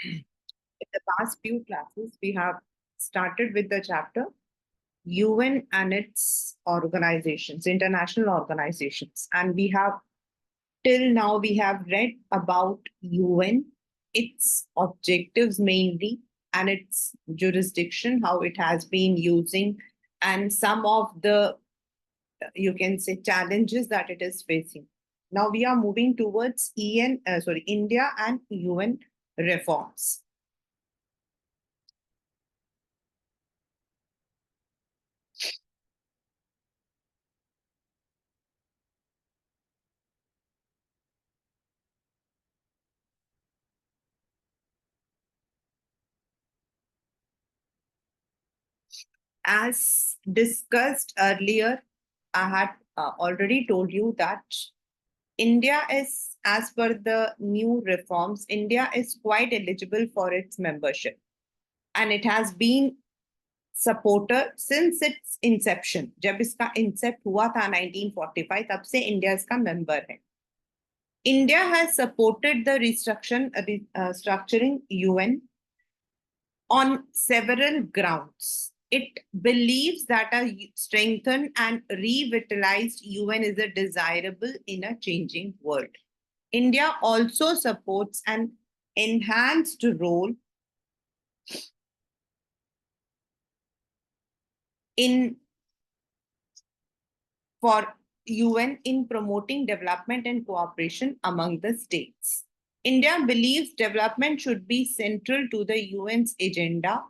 In the past few classes, we have started with the chapter UN and its organizations, international organizations. And we have, till now, we have read about UN, its objectives mainly, and its jurisdiction, how it has been using, and some of the, you can say, challenges that it is facing. Now we are moving towards India and UN reforms. As discussed earlier, I had already told you that India is, as per the new reforms, India is quite eligible for its membership. And it has been supporter since its inception. जब इसका incept हुआ था 1945, तब से India इसका member है. India has supported the structuring UN on several grounds. It believes that a strengthened and revitalized UN is a desirable in a changing world. India also supports an enhanced role for UN in promoting development and cooperation among the states. India believes development should be central to the UN's agenda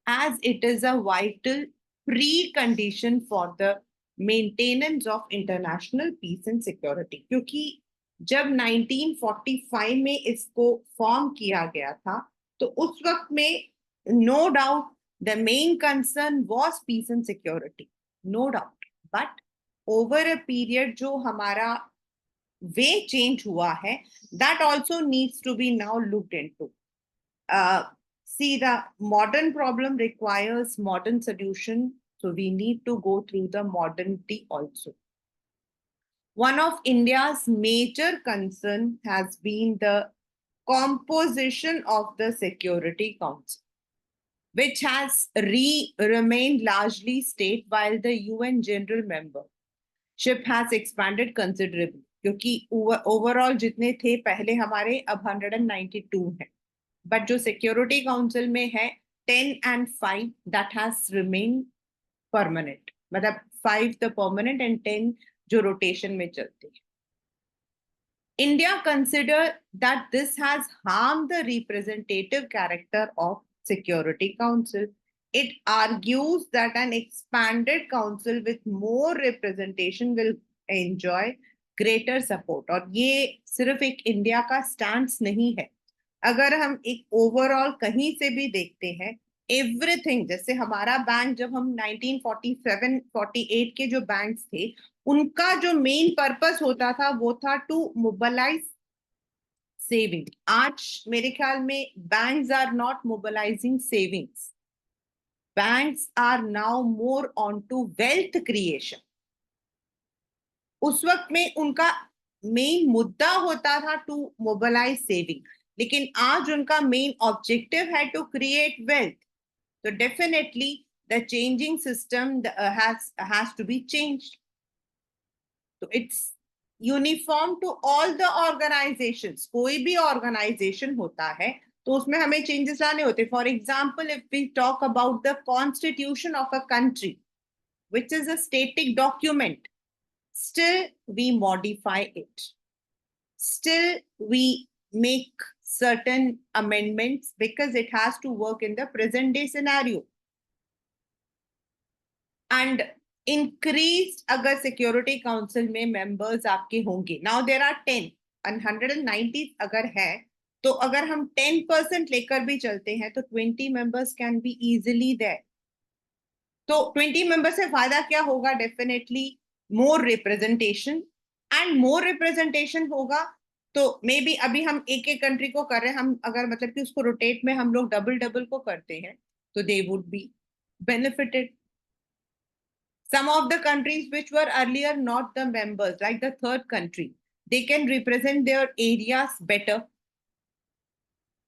as it is a vital precondition for the maintenance of international peace and security. क्योंकि जब 1945 में इसको form किया गया था, तो उस वक्त में no doubt the main concern was peace and security, no doubt. But over a period जो हमारा way change हुआ है, that also needs to be now looked into. See, the modern problem requires modern solution, so we need to go through the modernity also. One of India's major concern has been the composition of the Security Council, which has remained largely state while the UN general membership has expanded considerably. क्योंकि overall जितने थे पहले हमारे अब 192 हैं, but जो security council में है 10 and 5 that has remained permanent. मतलब 5 the permanent and 10 जो रोटेशन में चलते हैं. India consider that this has harmed the representative character of Security Council. It argues that an expanded council with more representation will enjoy greater support. और ये सिर्फ एक India का स्टैंड नहीं है. अगर हम एक ओवरऑल कहीं से भी देखते हैं, एवरीथिंग, जैसे हमारा बैंक जब हम 1947-48 के जो बैंक्स थे, उनका जो मेन पर्पस होता था वो था टू मोबिलाइज सेविंग. आज मेरे ख्याल में banks are not mobilising savings. Banks are now more on to wealth creation. उस वक्त में उनका मेन मुद्दा होता था टू मोबिलाइज सेविंग, लेकिन आज उनका मेन ऑब्जेक्टिव है टू क्रिएट वेल्थ. तो definitely the changing system has to be changed. तो it's uniform to all the organisations. कोई भी ऑर्गेनाइजेशन होता है तो उसमें हमें चेंजेस लाने होते. For example, if we talk about the constitution of a country which is a static document, still we modify it, still we make certain amendments because it has to work in the present day scenario. And increased अगर security council में members आपके होंगे, now there are 10 and 190 अगर है, तो अगर हम 10% लेकर भी चलते हैं तो 20 members can be easily there. तो 20 मेंबर से फायदा क्या होगा? Definitely more representation. And more representation होगा तो मे बी अभी हम एक एक कंट्री को कर रहे हैं, हम अगर मतलब कि उसको रोटेट में हम लोग डबल डबल को करते हैं तो they would be benefited. Some of the countries which were earlier not the members, like the third country, they can represent their areas better.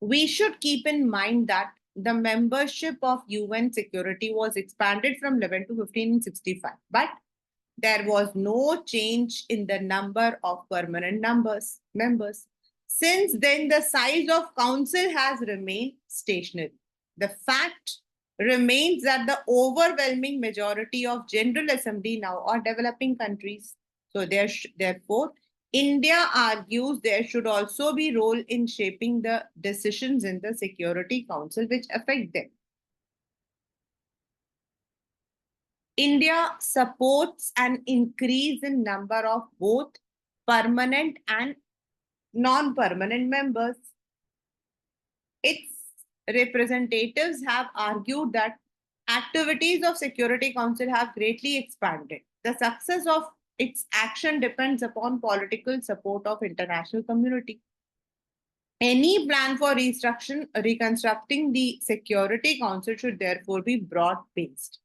We should keep in mind that the membership of UN security was expanded from 11 to 15 in 65, but there was no change in the number of permanent members. Since then, the size of council has remained stationary. The fact remains that the overwhelming majority of General Assembly now are developing countries. So therefore, India argues there should also be role in shaping the decisions in the Security Council which affect them. India supports an increase in number of both permanent and non-permanent members. Its representatives have argued that activities of Security Council have greatly expanded. The success of its action depends upon political support of international community. Any plan for reconstructing the Security Council should therefore be broad-based.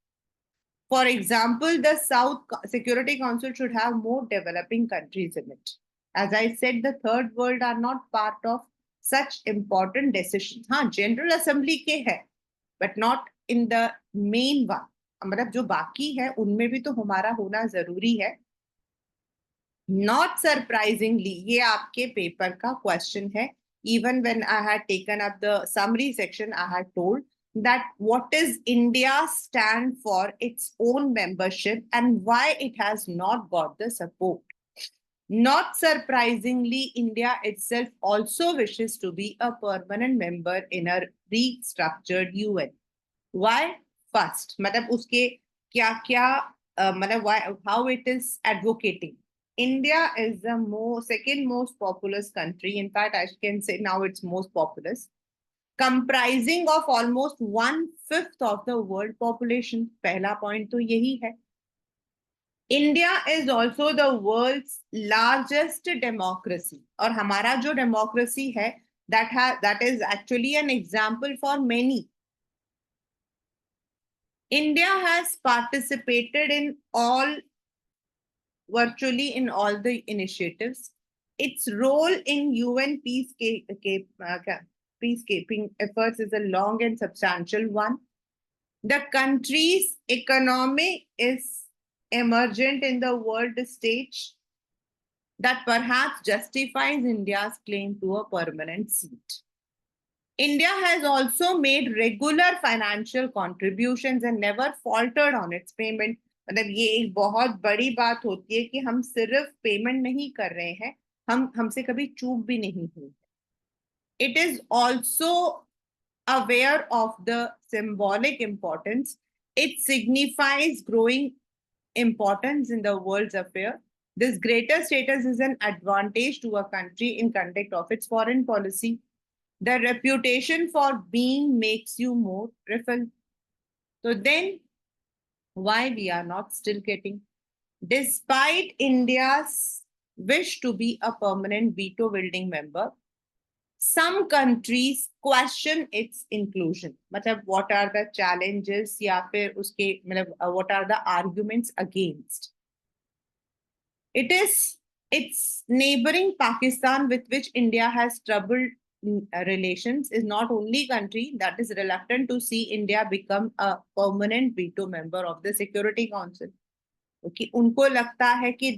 For example, the South Security Council should have more developing countries in it. As I said, the third world are not part of such important decisions. हाँ, General Assembly के है, but not in the main one. मतलब जो बाकी है, उनमें भी तो हमारा होना जरूरी है. Not surprisingly, ये आपके पेपर का क्वेश्चन है. Even when I had taken up the summary section, I had told that what is India's stand for its own membership and why it has not got the support. Not surprisingly, India itself also wishes to be a permanent member in a restructured UN. Why? First, मतलब उसके क्या क्या मतलब why how it is advocating. India is the second most populous country. In fact, I can say now it's most populous, comprising of almost 1/5 of the world population. पहला point तो यही है. India is also the world's largest democracy. और हमारा जो democracy है, that is actually an example for many. India has participated in virtually in all the initiatives. Its role in UN peacekeeping efforts is a long and substantial one. The country's economy is emergent in the world stage that perhaps justifies India's claim to a permanent seat. India has also made regular financial contributions and never faltered on its payment. मतलब ये एक बहुत बड़ी बात होती है कि हम सिर्फ पेमेंट नहीं कर रहे हैं, हमसे कभी चूक भी नहीं हुई. It is also aware of the symbolic importance. It signifies growing importance in the world's affair. This greater status is an advantage to a country in conduct of its foreign policy. The reputation for being makes you more preferable. So then, why we are not still getting? Despite India's wish to be a permanent veto-wielding member, some countries question its inclusion. मतलब what are the challenges या फिर उसके मतलब what are the arguments against? It is its neighboring Pakistan, with which India has troubled relations, is not only country that is reluctant to see India become a permanent veto member of the Security Council. Okay, उनको लगता है कि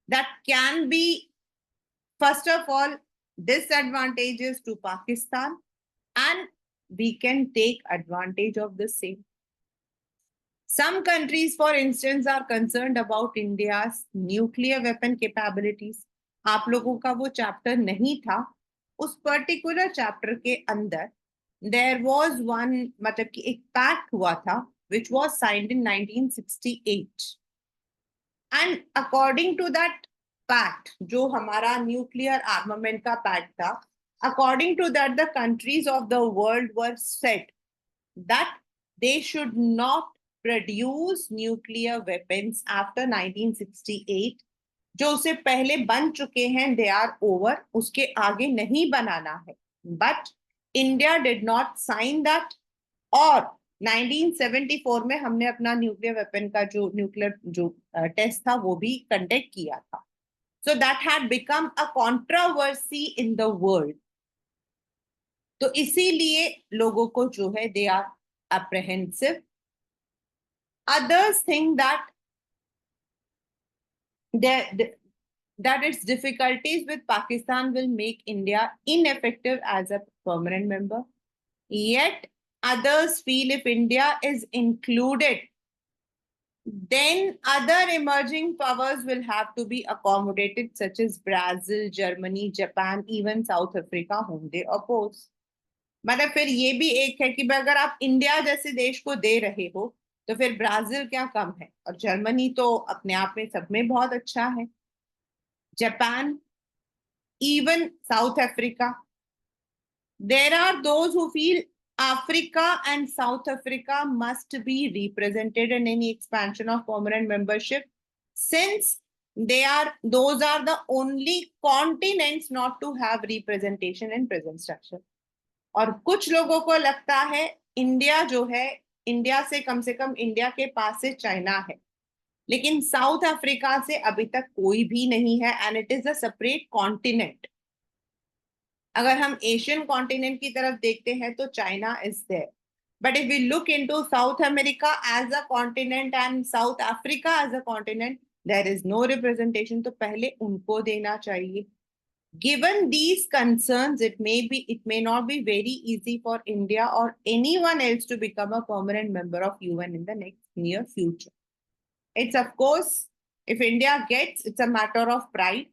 that can be first of all disadvantages to Pakistan, and we can take advantage of the same. Some countries, for instance, are concerned about India's nuclear weapon capabilities. आप लोगों का वो chapter नहीं था. उस पर्टिकुलर चैप्टर के अंदर there was one, मतलब कि एक पैक्ट हुआ था which was signed in 1968. And according to that pact, जो हमारा nuclear armament का pact था, according to that, the countries of the world were said that they should not produce nuclear weapons after 1968. जो उससे पहले बन चुके हैं, they are over. उसके आगे नहीं बनाना है. But India did not sign that. और 1974 में हमने अपना न्यूक्लियर वेपन का जो टेस्ट था वो भी कंडक्ट किया था. So that had become a controversy in the world. तो इसीलिए लोगों को जो है they are apprehensive. Others think that there that its difficulties with Pakistan will make India ineffective as a permanent member. Yet others feel if India is included, then other emerging powers will have to be accommodated, such as Brazil, Germany, Japan, even South Africa, whom they oppose. मतलब फिर ये भी एक है कि अगर आप India जैसे देश को दे रहे हो तो फिर ब्राजील क्या कम है, और जर्मनी तो अपने आप में सब में बहुत अच्छा है, Japan, even South Africa. There are those who feel Africa and South Africa must be represented in any expansion of permanent membership, since those are the only continents not to have representation in present structure. और कुछ लोगों को लगता है India जो है, India से come India के पास से चाइना है, लेकिन साउथ अफ्रीका से अभी तक कोई भी नहीं है, and it is a separate continent. अगर हम एशियन कॉन्टिनेंट की तरफ देखते हैं तो China is there, but if we look into South America as a continent and South Africa as a continent, there is no representation. तो पहले उनको देना चाहिए. Given these concerns, it may not be very easy for India or anyone else to become a permanent member of UN in the next near future. It's of course, if India gets, it's a matter of pride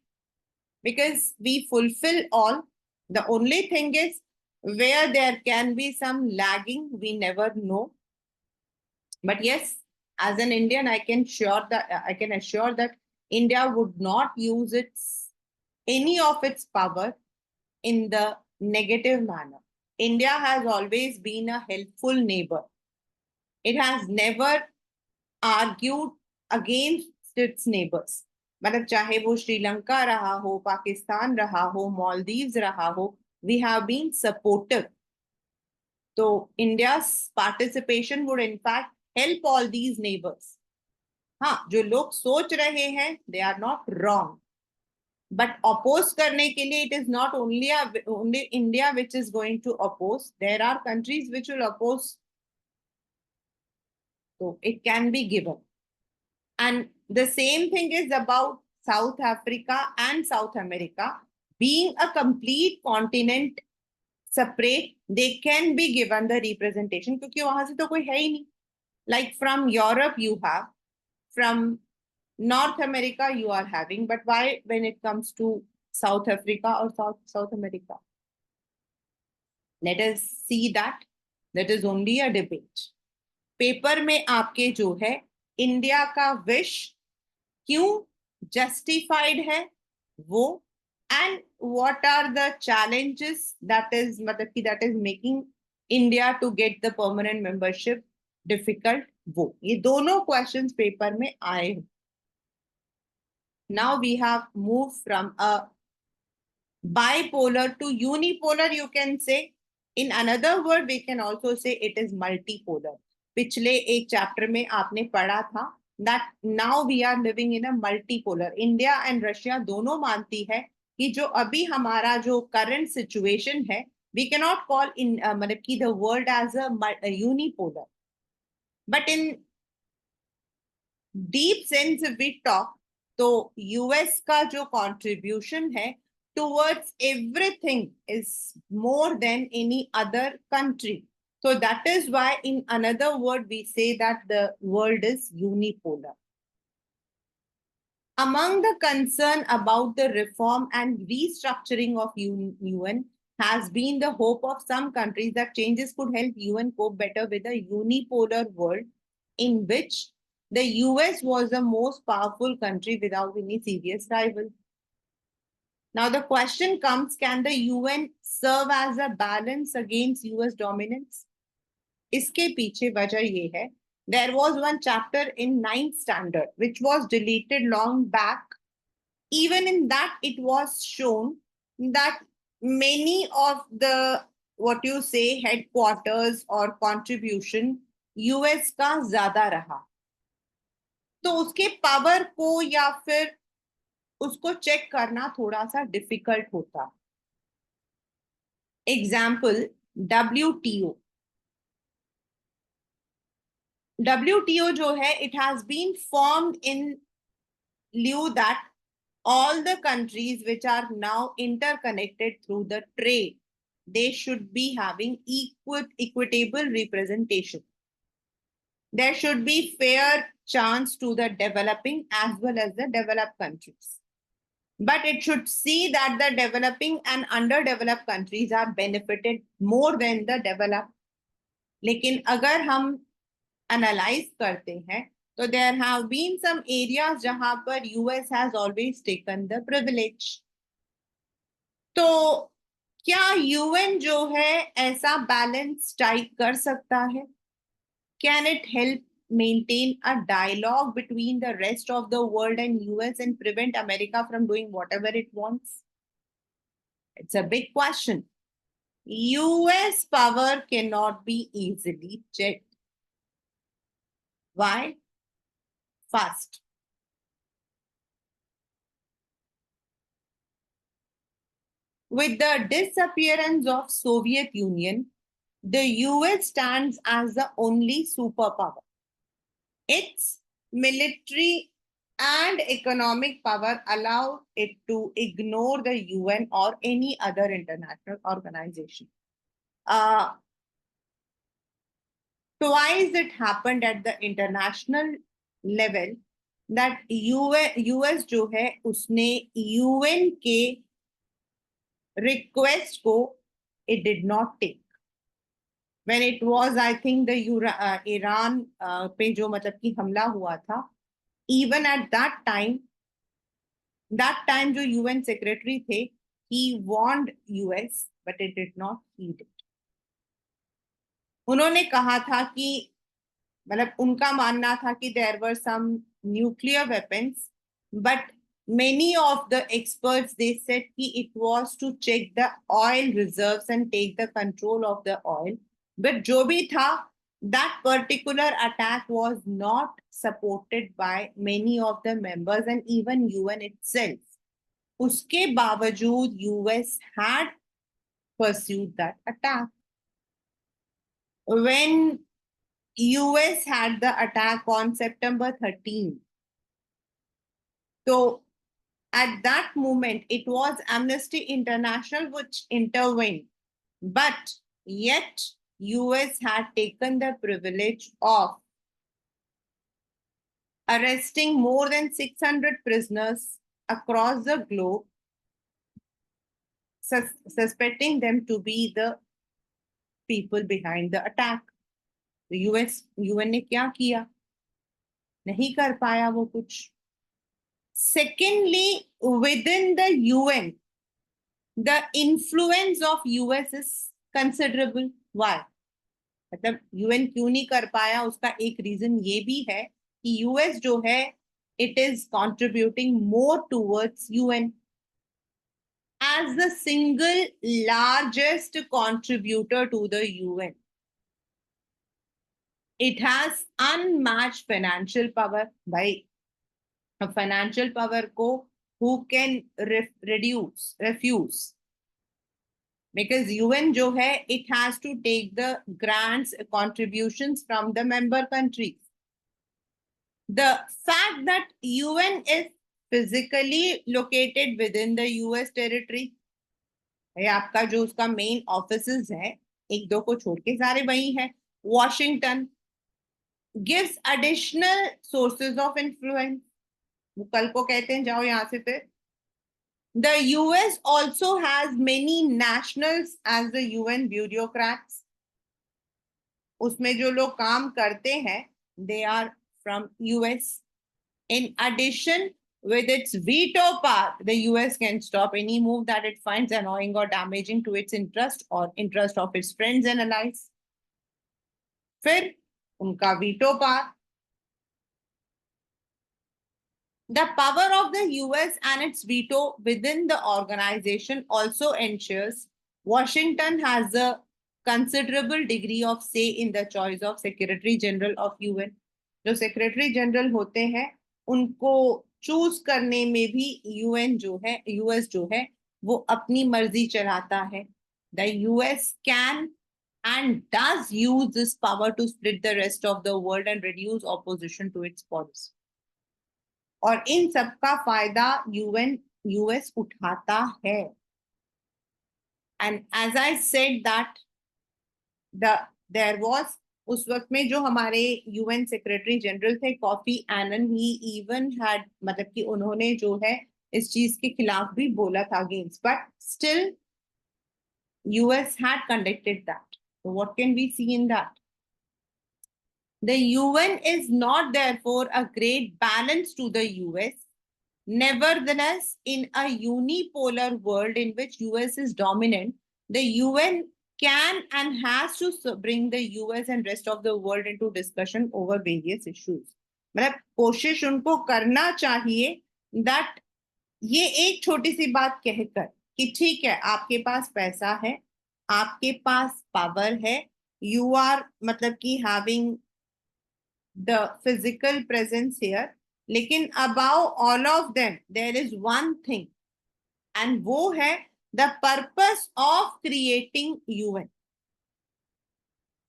because we fulfill all. The only thing is where there can be some lagging, we never know. But yes, as an Indian, I can assure that India would not use any of its power in the negative manner. India has always been a helpful neighbor. It has never argued against its neighbors. मतलब चाहे वो श्रीलंका रहा हो, पाकिस्तान रहा हो, मालदीव्स रहा हो, we have been supportive. So India's participation would in fact help all these neighbors. हाँ, जो लोग सोच रहे हैं, they are not wrong. But oppose करने के लिए it is not only India which is going to oppose. There are countries which will oppose. So it can be given. And the same thing is about South Africa and South America. Being a complete continent separate, they can be given the representation क्योंकि वहां से तो कोई है ही नहीं. Like from Europe you have, from North America you are having, but why when it comes to South Africa or South America? Let us see that. That is only a debate. Paper में आपके जो है India का wish क्यों justified है वो, and what are the challenges that is making India to get the permanent membership difficult, वो ये दोनों क्वेश्चंस पेपर में आए हैं. Now we have moved from a bipolar to unipolar, you can say. In another word, we can also say it is multipolar. पिछले एक chapter में आपने पढ़ा था that now we are living in a multipolar. India and Russia दोनों मानती है कि जो अभी हमारा जो करंट सिचुएशन है, we cannot call in मतलब कि the world as a unipolar. But in deep sense if we talk, तो यूएस का जो कंट्रीब्यूशन है towards everything is more than any other country. So that is why in another word we say that the world is unipolar. Among the concern about the reform and restructuring of UN has been the hope of some countries that changes could help UN cope better with a unipolar world in which the US was the most powerful country without any serious rival. Now the question comes, can the UN serve as a balance against US dominance? इसके पीछे वजह ये है, there was one chapter in 9th standard which was deleted long back. Even in that it was shown that many of the what you say headquarters or contribution US का ज्यादा रहा, तो उसके पावर को या फिर उसको चेक करना थोड़ा सा डिफिकल्ट होता. Example, WTO. WTO जो है, it has been formed in lieu that all the countries which are now interconnected through the trade, they should be having equitable representation. There should be fair chance to the developing as well as the developed countries. But it should see that the developing and underdeveloped countries are benefited more than the developed. लेकिन अगर हम analyse करते हैं तो there have been some areas जहां पर US has always taken the privilege. तो क्या UN जो है ऐसा बैलेंस स्ट्राइक कर सकता है? Can it help maintain a dialogue between the rest of the world and US and prevent America from doing whatever it wants? It's a big question. US power cannot be easily checked. Why? First, with the disappearance of Soviet Union, the US stands as the only superpower. Its military and economic power allow it to ignore the UN or any other international organization. Twice it happened at the international level that US जो है उसने UN के request को it did not take. When it was, I think, the Iran पे जो मतलब कि हमला हुआ था, even at that time जो UN secretary थे, he warned US, but it did not heed it. उन्होंने कहा था कि मतलब उनका मानना था कि there were some nuclear weapons, but many of the experts they said कि it was to check the oil reserves and take the control of the oil. But जो भी था, that particular attack was not supported by many of the members and even UN itself. उसके बावजूद US had pursued that attack. When US had the attack on September 13th, so at that moment, it was Amnesty International which intervened, but yet US had taken the privilege of arresting more than 600 prisoners across the globe, suspecting them to be the people behind the attack. The UN ने क्या किया? नहीं कर पाया वो कुछ. Secondly, within the UN, the influence of US is considerable. Why? मतलब UN क्यों नहीं कर पाया, उसका एक रीजन ये भी है कि US जो है it is contributing more towards UN as the single largest contributor to the UN. It has unmatched financial power. भाई financial power को who can refuse? Because UN जो है, it has to take the grants, contributions from the member countries. The fact that UN is physically located within the US territory, आपका जो उसका main offices है, एक दो को छोड़ के सारे वही है, Washington, gives additional sources of influence. वो कल को कहते हैं जाओ यहाँ से फिर. The US also has many nationals as the UN bureaucrats. उसमें जो लोग काम करते हैं, they are from US. In addition, with its veto power, the US can stop any move that it finds annoying or damaging to its interest or interest of its friends and allies. फिर उनका veto power. The power of the US and its veto within the organization also ensures Washington has a considerable degree of say in the choice of Secretary General of UN. जो Secretary General होते हैं, उनको choose करने में भी UN जो है, US जो है, वो अपनी मर्जी चलाता है. The US can and does use this power to split the rest of the world and reduce opposition to its policy. और इन सबका फायदा यूएस उठाता है. And as I said that there was उस वक्त में जो हमारे यूएन सेक्रेटरी जनरल थे कॉफी एनन, ही इवन हैड, मतलब कि उन्होंने जो है इस चीज के खिलाफ भी बोला था against, but still US had conducted that. So what can we see in that? The UN is not therefore a great balance to the US. Nevertheless, in a unipolar world in which US is dominant, the UN can and has to bring the US and rest of the world into discussion over various issues. मतलब कोशिश उनको करना चाहिए that ये एक छोटी सी बात कहकर कि ठीक है, आपके पास पैसा है, आपके पास पावर है, you are मतलब कि having the physical presence here, लेकिन above all of them there is one thing, and वो है the purpose of creating UN.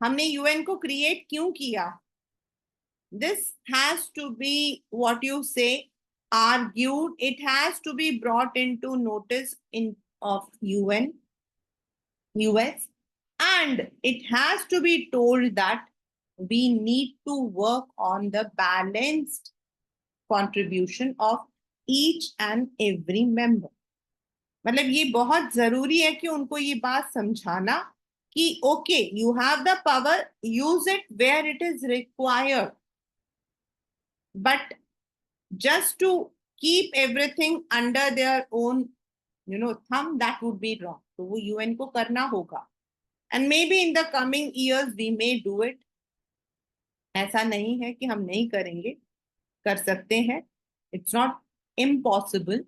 हमने UN को create क्यों किया? This has to be what you say argued. It has to be brought into notice of UN, US, and it has to be told that we need to work on the balanced contribution of each and every member. मतलब ये बहुत जरूरी है कि उनको ये बात समझाना कि okay, you have the power, use it where it is required, but just to keep everything under their own thumb, that would be wrong. तो वो यूएन को करना होगा, and may be in the coming years we may do it. ऐसा नहीं है कि हम नहीं करेंगे, कर सकते हैं. It's not impossible.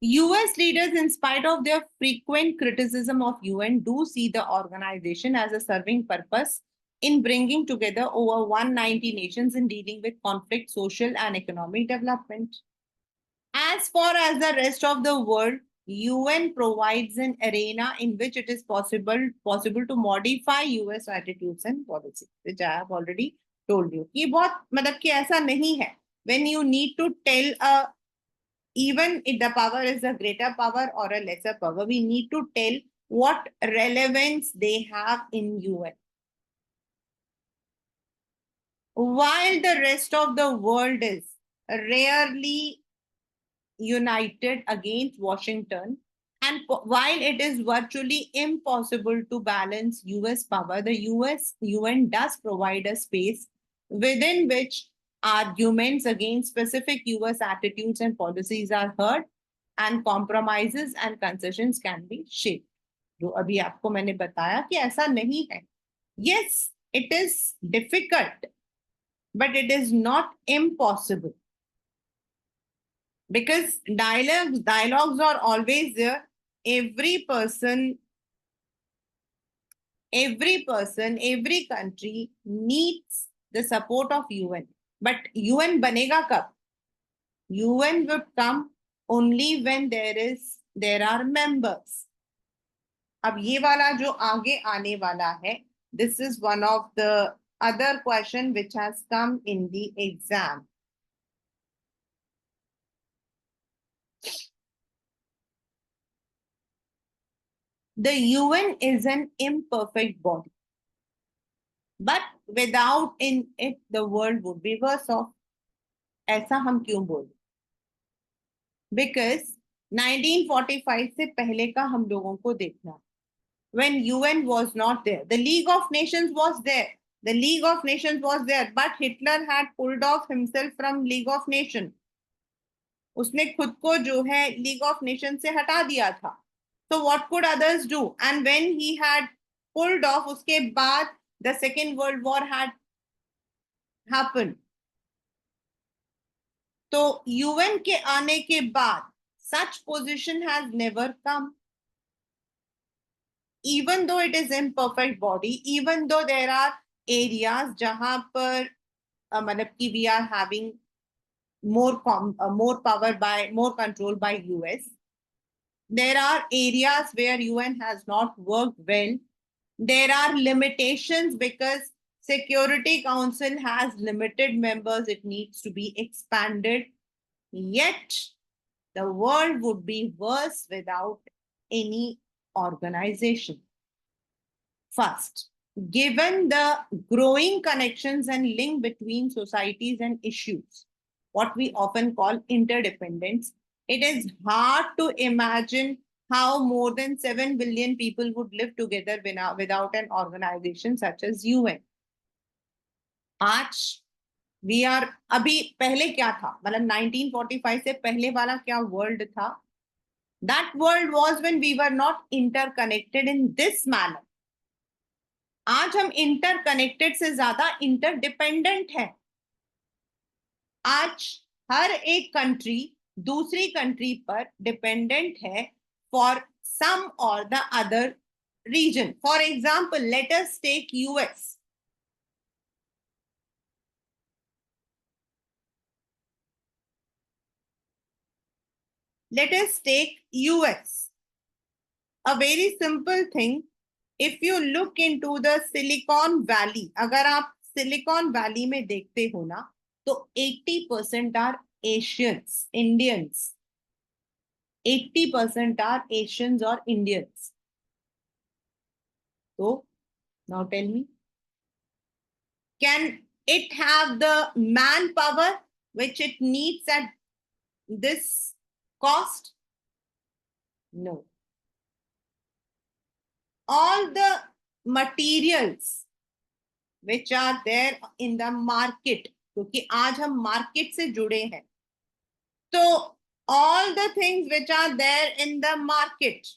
US leaders, in spite of their frequent criticism of UN, do see the organization as a serving purpose in bringing together over 190 nations in dealing with conflict, social and economic development. As far as the rest of the world, UN provides an arena in which it is possible to modify US attitudes and policies, which I have already told you. ये बहुत मतलब कि ऐसा नहीं है. When you need to tell even if the power is a greater power or a lesser power, we need to tell what relevance they have in UN. While the rest of the world is rarely united against Washington, and while it is virtually impossible to balance US power, the UN does provide a space within which arguments against specific US attitudes and policies are heard, and compromises and concessions can be shaped. जो अभी आपको मैंने बताया कि ऐसा नहीं है. Yes, it is difficult, but it is not impossible. Because dialogues are always there. Every person, every country needs the support of UN. But UN banega kab? UN would come only when there are members. अब ये वाला जो आगे आने वाला है, this is one of the other question which has come in the exam. The UN is an imperfect body, but without in it the world would be worse off. ऐसा हम क्यों बोले? Because 1945 से पहले का हम लोगों को देखना, when UN was not there, the League of Nations was there. The League of Nations was there, but Hitler had pulled off himself from League of Nations. उसने खुद को जो है League of Nations से हटा दिया था. So what could others do? And when he had pulled off, उसके बाद the Second World War had happened. तो UN के आने के बाद such position has never come. Even though it is imperfect body, even though there are areas जहां पर मतलब कि we are having more power by more control by US, There are areas where UN has not worked well. There are limitations because Security Council has limited members. It needs to be expanded. Yet, the world would be worse without any organization. First, given the growing connections and link between societies and issues, what we often call interdependence, it is hard to imagine how more than 7 billion people would live together without an organization such as UN. आज we are अभी पहले क्या था मतलब 1945 से पहले वाला क्या वर्ल्ड था that world was when we were not interconnected in this manner आज हम इंटरकनेक्टेड से ज्यादा इंटरडिपेंडेंट है आज हर एक कंट्री दूसरी कंट्री पर डिपेंडेंट है for some or the other reason for example let us take US let us take US. A very simple thing. If you look into the Silicon Valley, अगर आप Silicon Valley में देखते हो ना, तो 80% are Asians, Indians. 80% are Asians or Indians. So, now tell me, can it have the manpower which it needs at this cost? No. All the materials which are there in the market क्योंकि आज हम market से जुड़े हैं तो all the things which are there in the market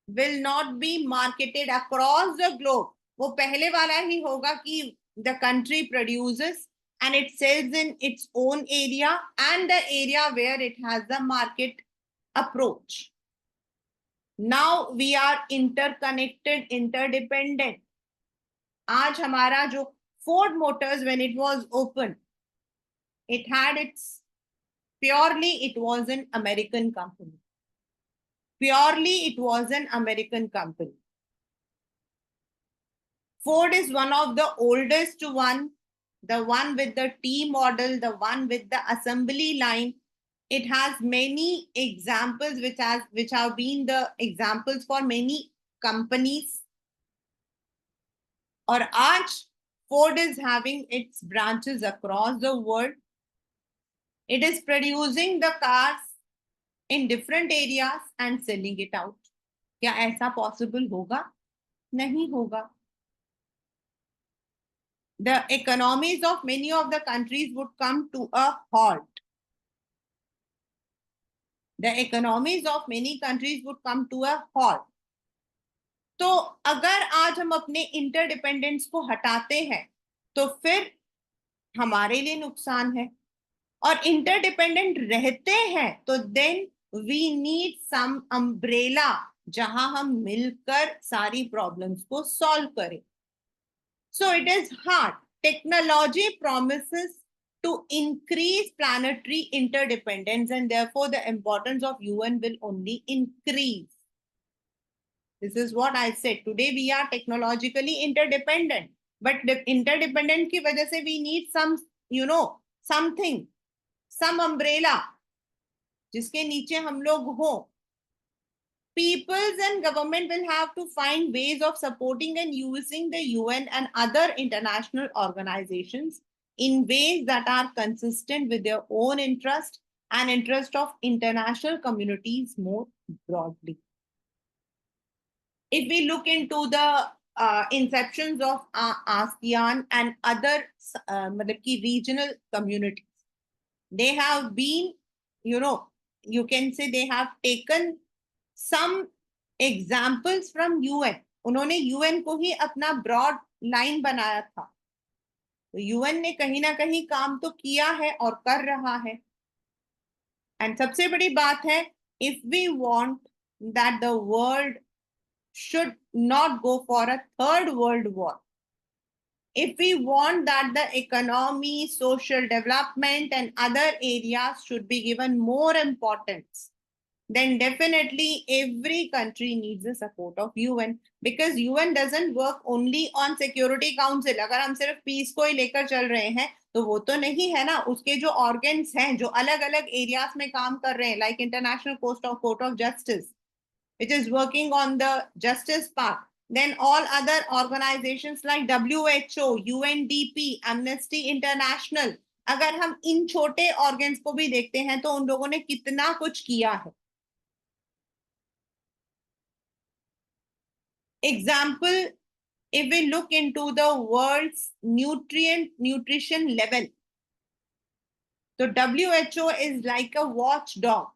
will not be marketed across the globe वो पहले वाला ही होगा कि the country produces and it sells in its own area and the area where it has the market approach. Now we are interconnected, interdependent. आज हमारा जो Ford Motors when it was open, it had its purely it was an American company. Purely it was an American company. Ford is one of the oldest one, the one with the T model, the one with the assembly line. It has many examples which have been the examples for many companies. और आज Ford is having its branches across the world. It is producing the cars in different areas and selling it out. क्या ऐसा possible होगा? नहीं होगा. The economies of many of the countries would come to a halt. The economies of many countries would come to a halt. तो अगर आज हम अपने इंटरडिपेंडेंस को हटाते हैं तो फिर हमारे लिए नुकसान है और इंटरडिपेंडेंट रहते हैं तो then we need some umbrella जहां हम मिलकर सारी प्रॉब्लम्स को सॉल्व करें so it is hard technology promises to increase planetary interdependence and therefore the importance of UN will only increase. This is what I said. Today we are technologically interdependent, but the interdependent की वजह से we need some, something, some umbrella जिसके नीचे हम लोग हो. Peoples and government will have to find ways of supporting and using the UN and other international organizations in ways that are consistent with their own interest and interest of international communities more broadly. If we look into the inceptions of ASEAN and other regional communities, they have been, you can say they have taken some examples from UN. उन्होंने UN को ही अपना broad line बनाया था तो UN ने कहीं ना कहीं काम तो किया है और कर रहा है एंड सबसे बड़ी बात है if we want that the world should not go for a third world war, if we want that the economy, social development and other areas should be given more importance, then definitely every country needs the support of UN, because UN doesn't work only on Security Council. अगर हम सिर्फ piece को ही लेकर चल रहे हैं तो वो तो नहीं है ना, उसके जो ऑर्गन्स हैं जो अलग अलग एरियाज में काम कर रहे हैं, like international court of justice which is working on the justice part, then all other organizations like WHO, UNDP, Amnesty International, अगर हम इन छोटे ऑर्गन्स को भी देखते हैं तो उन लोगों ने कितना कुछ किया है. Example, if we look into the world's nutrition level, so WHO is like a watchdog.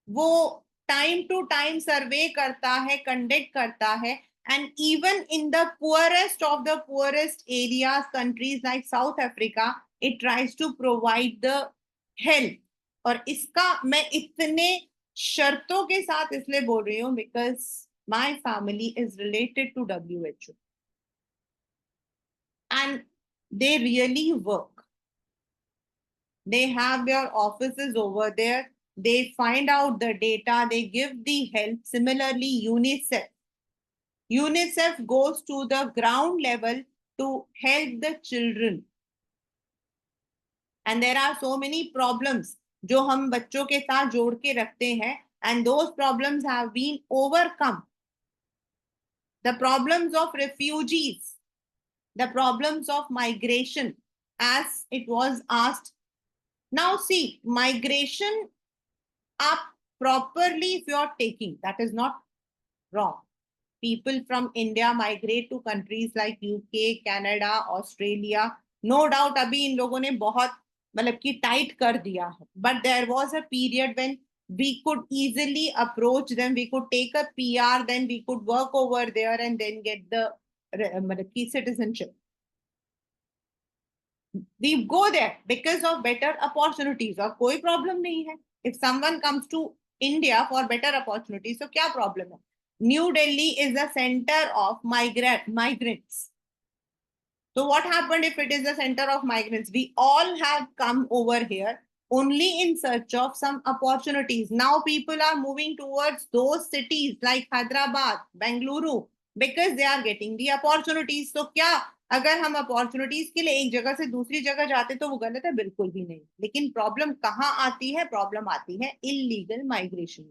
वो टाइम टू टाइम सर्वे करता है, कंडक्ट करता है, and even in the poorest of the poorest areas, countries like South Africa, it tries to provide the help. और इसका मैं इतने शर्तों के साथ इसलिए बोल रही हूँ because my family is related to WHO and they really work. They have their offices over there. They find out the data. They give the help. Similarly, UNICEF. UNICEF goes to the ground level to help the children. And there are so many problems जो हम बच्चों के साथ जोड़ के रखते हैं, and those problems have been overcome. The problems of refugees, the problems of migration, as it was asked. Now see, migration up properly if you are taking, that is not wrong. People from India migrate to countries like UK, Canada, Australia. No doubt अभी इन लोगों ने बहुत मतलब कि tight कर दिया है. But there was a period when we could easily approach them. We could take a PR, then we could work over there and then get the मतलब कि citizenship. We go there because of better opportunities. और कोई problem नहीं है. If someone comes to India for better opportunities, so क्या problem है? New Delhi is the center of migrants. So what happened if it is the center of migrants? We all have come over here only in search of some opportunities. Now people are moving towards those cities like Hyderabad, Bengaluru, because they are getting the opportunities. So क्या अगर हम opportunities के लिए एक जगह से दूसरी जगह जाते तो वो गलत है? बिल्कुल भी नहीं. लेकिन प्रॉब्लम कहाँ आती है? प्रॉब्लम आती है illegal migration.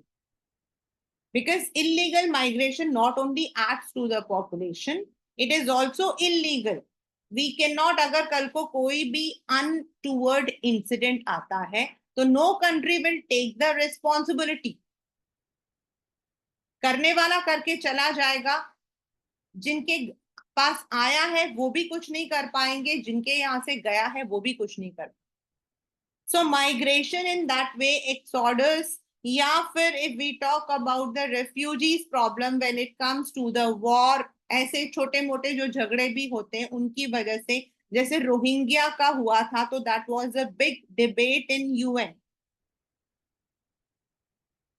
Because illegal migration not only adds to the population, it is also illegal. We cannot, अगर कल को कोई भी untoward incident आता है तो no country will take the responsibility. करने वाला करके चला जाएगा, जिनके पास आया है वो भी कुछ नहीं कर पाएंगे, जिनके यहाँ से गया है वो भी कुछ नहीं कर पाएंगे. So migration in that way, exodus, या फिर if we talk about the refugees problem when it comes to the war, ऐसे छोटे मोटे जो झगड़े भी होते हैं उनकी वजह से, जैसे रोहिंग्या का हुआ था तो that was a big debate in UN.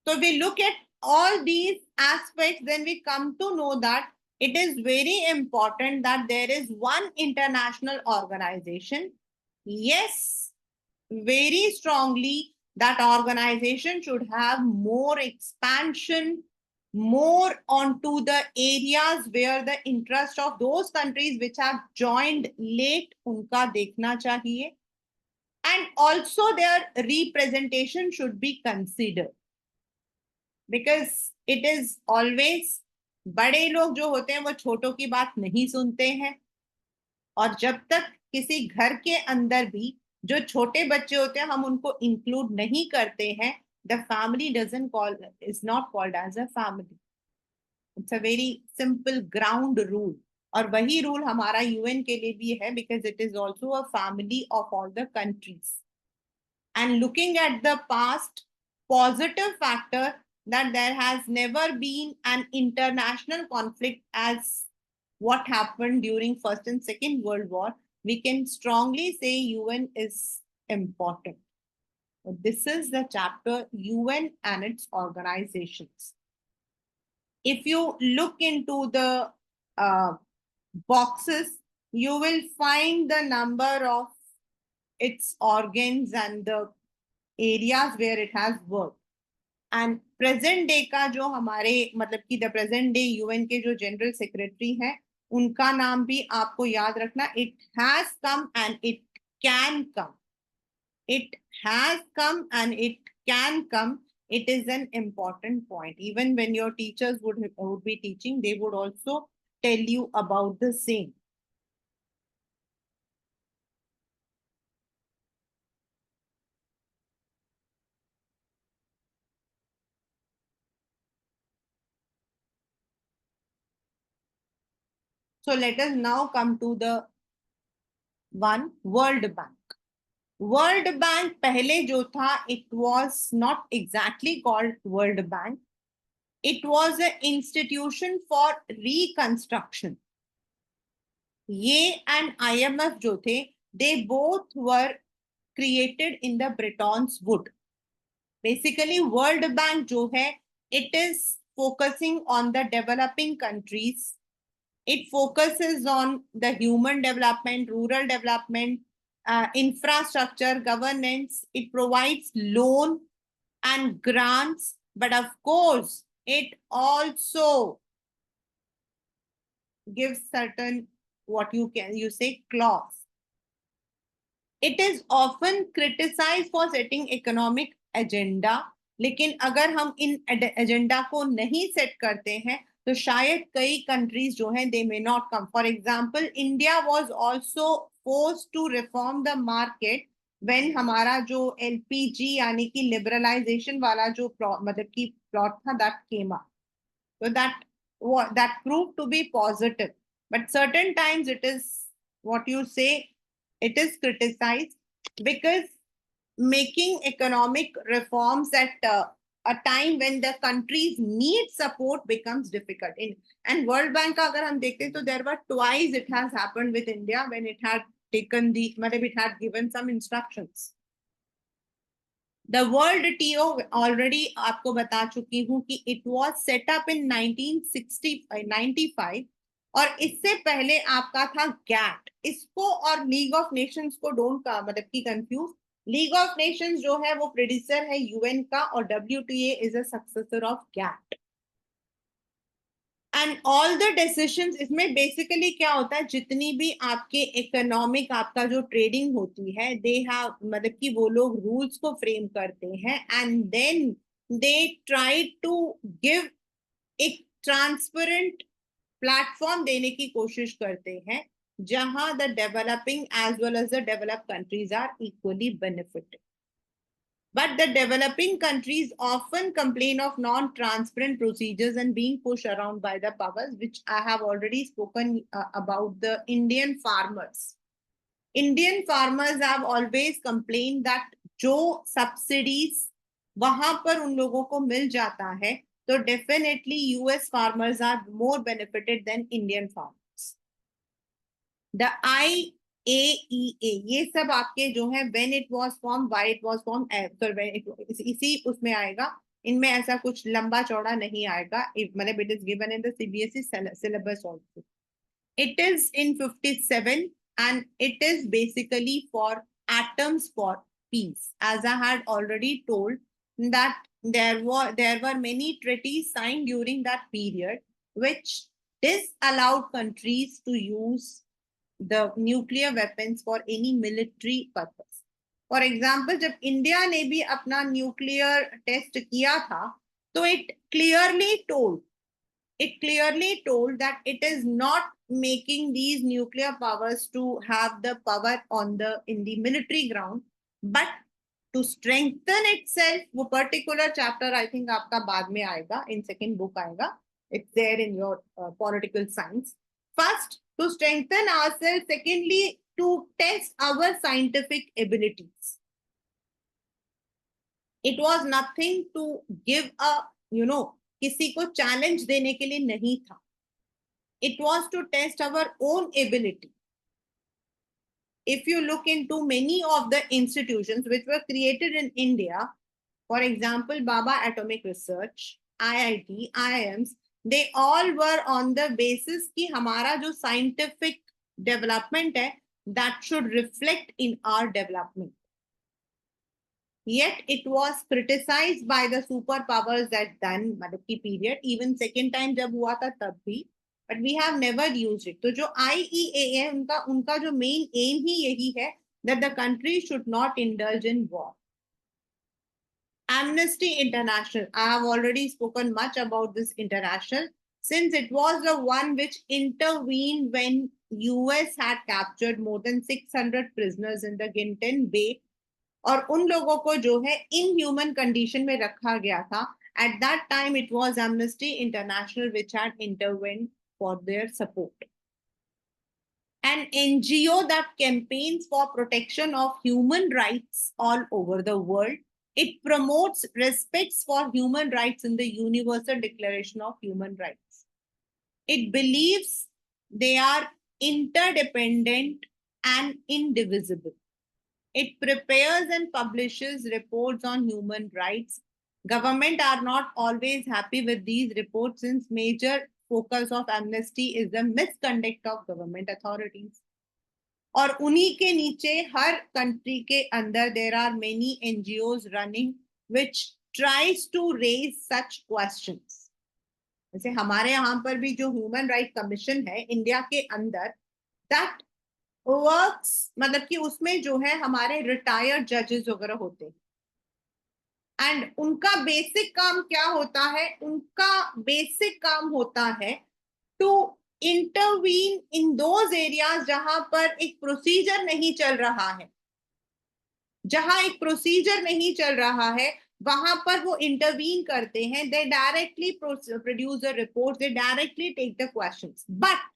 So we look at all these aspects, then we come to know that it is very important that there is one international organization. Yes, very strongly that organization should have more expansion, more onto the areas where the interest of those countries which have joined late unka dekhna chahiye, and also their representation should be considered, because it is always बड़े लोग जो होते हैं वो छोटों की बात नहीं सुनते हैं, और जब तक किसी घर के अंदर भी जो छोटे बच्चे होते हैं हम उनको इंक्लूड नहीं करते हैं, the family doesn't call is not called as a family. It's a very simple ground rule, और वही रूल हमारा यूएन के लिए भी है, because it is also a family of all the countries. And looking at the past, positive factor that there has never been an international conflict as what happened during First and Second World War, we can strongly say UN is important. This is the chapter UN and its organizations. If you look into the boxes, you will find the number of its organs and the areas where it has worked. And present day का जो हमारे मतलब कि the present day UN के जो general secretary हैं, उनका नाम भी आपको याद रखना. It has come and it can come. It has come and it can come. It is an important point. Even when your teachers would be teaching, they would also tell you about the same. So let us now come to the one World Bank. World Bank पहले जो था, it was not exactly called World Bank. It was an institution for reconstruction. ये and IMF जो थे, they both were created in the Bretton's Woods. Basically, World Bank जो है, it is focusing on the developing countries. It focuses on the human development, rural development, infrastructure, governance. It provides loan and grants, but of course, it also gives certain what you say clause. It is often criticized for setting economic agenda, लेकिन अगर हम इन agenda को नहीं set करते हैं तो शायद कई कंट्रीज जो हैं they may not come. For example, India was also forced to reform the market when हमारा जो एलपीजी यानी कि लिबरलाइजेशन वाला जो मतलब कि प्लॉट था that came up. So that proved to be positive, but certain times it is what you say, it is criticized because making economic reforms at a time when the countries need support becomes difficult. And World Bank का अगर हम देखते तो there were twice it has happened with India when it had taken the मतलब it had given some instructions. The World TO already आपको बता चुकी हूँ कि it was set up in 1995 और इससे पहले आपका था GATT. इसको और लीग ऑफ नेशंस को डोंट का मतलब कि कंफ्यूज. लीग ऑफ नेशंस जो है वो प्रेडिसर है यूएन का और WTA is a successor of GATT. And all the decisions इसमें बेसिकली क्या होता है, जितनी भी आपके इकोनॉमिक आपका जो ट्रेडिंग होती है दे हैव मतलब कि वो लोग रूल्स को फ्रेम करते हैं and then they try to give एक ट्रांसपेरेंट प्लेटफॉर्म देने की कोशिश करते हैं जहां the developing as well as the developed countries are equally benefited. But the developing countries often complain of non-transparent procedures and being pushed around by the powers, which I have already spoken about the Indian farmers. Indian farmers have always complained that जो subsidies वहां पर उन लोगों को मिल जाता है तो definitely US farmers are more benefited than Indian farmers. The IAEA ये सब आपके जो है when it was formed, why it was formed, तो इसी उसमें आएगा. इनमें ऐसा कुछ लंबा चौड़ा नहीं आएगा. मतलब it is given in the CBSE syllabus also. It is in 57 and it is basically for atoms for peace. As I had already told that there were many treaties signed during that period which disallowed countries to use the nuclear weapons for any military purpose. For example, जब India ने भी अपना nuclear test किया था तो it clearly told that it is not making these nuclear powers to have the power in the military ground, but to strengthen itself. वो particular chapter I think आपका बाद में आएगा, in second book आएगा. It's there in your political science. First, to strengthen ourselves. Secondly, to test our scientific abilities. It was nothing to give a, किसी को challenge देने के लिए नहीं था. It was to test our own ability. If you look into many of the institutions which were created in India, for example, Baba Atomic Research, IIT, IIMs, they all were on the basis कि हमारा जो scientific development है that should reflect in our development. Yet it was criticized by the superpowers at then, मतलब की period, even second time जब हुआ था तब भी, but we have never used it. तो जो IEA है उनका जो main aim ही यही है that the country should not indulge in war. Amnesty International, I have already spoken much about this international, since it was the one which intervened when US had captured more than 600 prisoners in the Gintan Bay, और उन लोगों को जो है inhuman condition में रखा गया था. At that time it was Amnesty International which had intervened for their support. An NGO that campaigns for protection of human rights all over the world. It promotes respects for human rights in the Universal Declaration of Human Rights. It believes they are interdependent and indivisible. It prepares and publishes reports on human rights. Government are not always happy with these reports since major focus of Amnesty is the misconduct of government authorities. और उन्हीं के नीचे हर country के अंदर there are many NGOs running which tries to raise such questions. जैसे हमारे यहाँ पर भी जो ह्यूमन राइट कमीशन है इंडिया के अंदर, that वर्क्स, मतलब कि उसमें जो है हमारे रिटायर्ड जजेस वगैरह होते हैं, एंड उनका बेसिक काम क्या होता है? उनका बेसिक काम होता है to intervene in those areas जहां पर एक प्रोसीजर नहीं चल रहा है. जहां एक प्रोसीजर नहीं चल रहा है वहां पर वो इंटरवीन करते हैं. They directly produce the report, they directly take the questions, but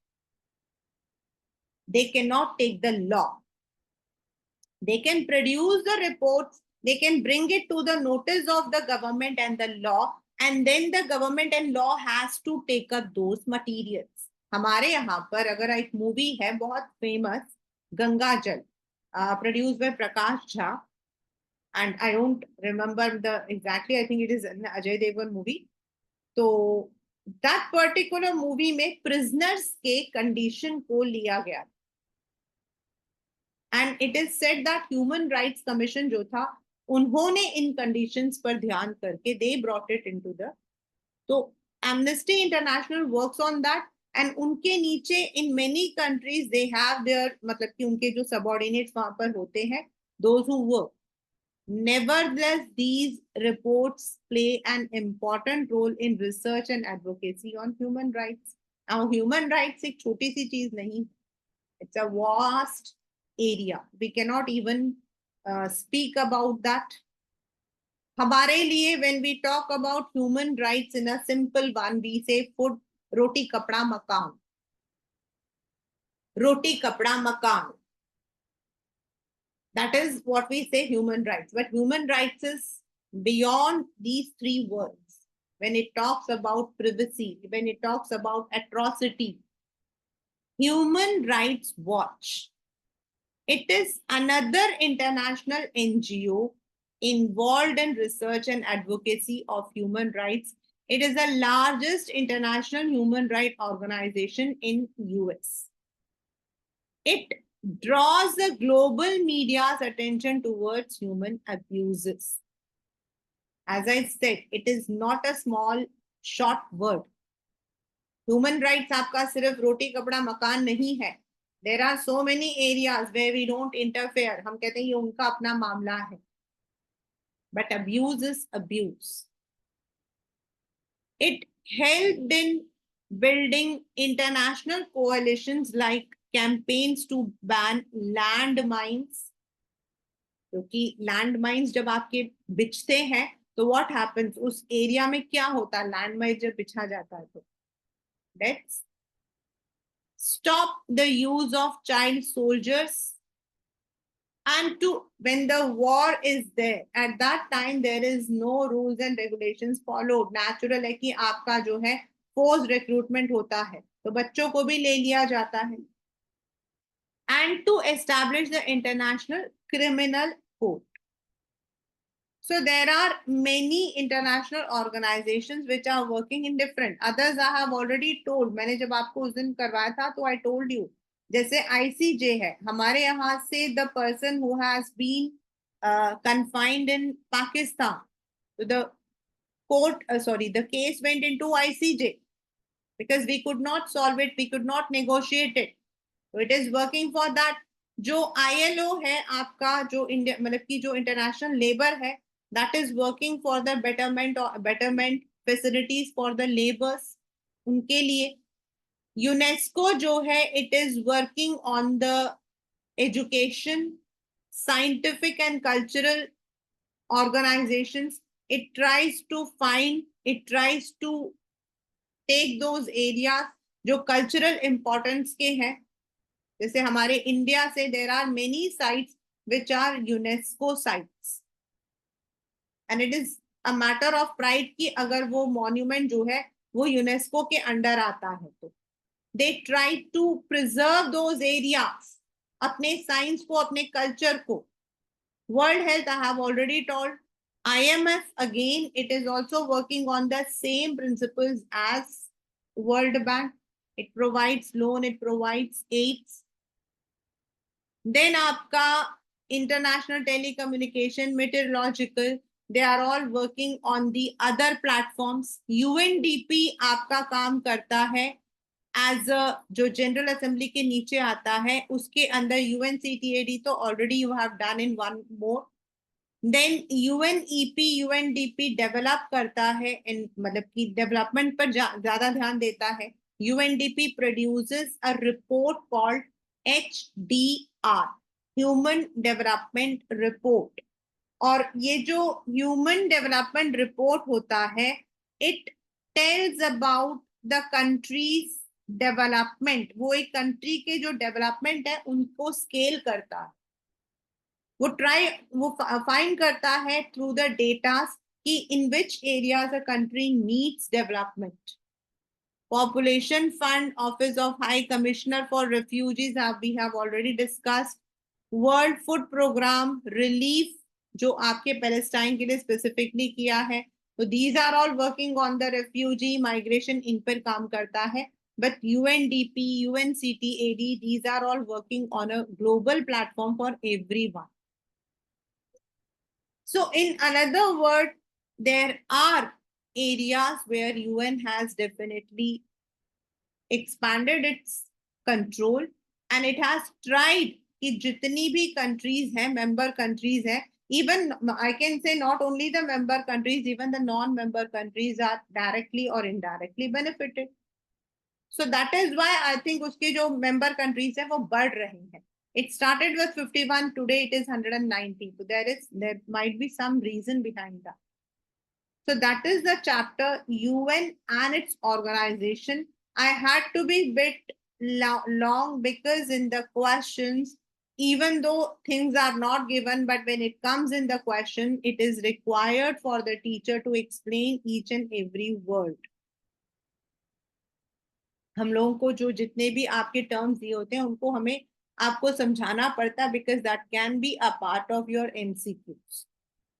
they cannot take the law. They can produce the reports, they can bring it to the notice of the government and the law, and then the government and law has to take up those materials. हमारे यहाँ पर अगर एक movie है बहुत famous, Ganga जल, produced by Prakash Jha, and I don't remember the exactly, I think it is an Ajay Devgan movie. तो that particular movie में prisoners के condition को लिया गया. And it is said that human rights commission जो था उन्होंने इन कंडीशंस पर ध्यान करके they brought it into the, तो Amnesty International works on that, and उनके नीचे in many countries they have there, मतलब कि उनके जो सबऑर्डिनेट्स वहां पर होते हैं, those who work. Nevertheless, these reports play an important role in research and advocacy on human rights. Now, human rights एक छोटी सी चीज नहीं, it's a vast area. We cannot even speak about that. हमारे लिए when we talk about human rights in a simple one, we say food, roti kapda makan. Roti kapda makan. That is what we say human rights. But human rights is beyond these three words. When it talks about privacy, when it talks about atrocity, Human Rights Watch, it is another international NGO involved in research and advocacy of human rights. It is the largest international human rights organization in US. It draws the global media's attention towards human abuses. As I said, it is not a small, short word. Human rights आपका सिर्फ रोटी कपड़ा मकान नहीं है. There are so many areas where we don't interfere. हम कहते हैं ये उनका अपना मामला है. But abuse is abuse. It helped in building international coalitions like campaigns to ban landmines. क्योंकि landmines जब आपके बिछते हैं तो what happens, उस एरिया में क्या होता है? landmine जब बिछा जाता है तो let's stop the use of child soldiers. And when the war is there, at that time there is no rules and regulations followed. Natural है कि आपका जो है forced recruitment होता है, तो बच्चों को भी ले लिया जाता है. And to establish the international criminal court. So there are many international organizations which are working in different. Others I have already told. मैंने जब आपको उस दिन करवाया था तो I told you. जैसे ICJ है हमारे यहाँ से, the person who has been confined in Pakistan. So the the case went into ICJ because we could not solve it, we could not negotiate it. So it is working for that. जो ILO है आपका, जो India मतलब की जो international labour है, that is working for the betterment facilities for the laborers, उनके लिए. यूनेस्को जो है, it is working on the education, scientific and cultural organizations. It tries to take those areas जो cultural importance के हैं. जैसे हमारे इंडिया से there are many sites which are UNESCO sites, and it is a matter of pride कि अगर वो monument जो है वो यूनेस्को के अंडर आता है तो they try to preserve those areas, अपने साइंस को, अपने कल्चर को. World Health, I have already told. IMF, again, it is also working on the same principles as World Bank. It provides loan, it provides aids. Then आपका international telecommunication, meteorological, they are all working on the other platforms. UNDP आपका काम करता है as a जो general assembly के नीचे आता है, उसके अंदर UNCTAD तो already you have done in one more. Then UNEP, UNDP develop करता है इन मतलब कि डेवलपमेंट पर ज्यादा ध्यान देता है. UNDP produces a report called HDR, Human Development Report. और ये जो ह्यूमन डेवलपमेंट रिपोर्ट होता है, it tells about the countries development. वो एक कंट्री के जो डेवलपमेंट है उनको स्केल करता है. वो फाइंड करता है थ्रू द डेटा कि in which areas a country needs development. Population Fund, Office of High Commissioner for Refugees, we have already discussed. World Food Program, Relief, जो आपके पैलेस्टाइन के लिए स्पेसिफिकली किया है. तो these are all working on the refugee migration, इन पर काम करता है. But UNDP, UNCTAD, these are all working on a global platform for everyone. So in another word, there are areas where UN has definitely expanded its control, and it has tried कि जितनी भी countries हैं, member countries हैं, even I can say not only the member countries, even the non-member countries are directly or indirectly benefited. So that is why I think उसके जो member countries हैं वो बढ़ रही हैं. It started with 51, today it is 190. So there might be some reason behind that. So that is the chapter UN and its organization. I had to be bit long because in the questions, even though things are not given, but when it comes in the question, it is required for the teacher to explain each and every word. हम लोगों को जो जितने भी आपके terms दिए होते हैं उनको हमें आपको समझाना पड़ता है because that can be a part of your MCQs.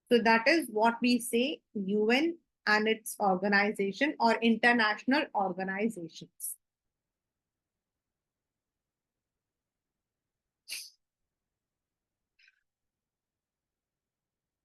So that is what we say UN and its organization or international organizations.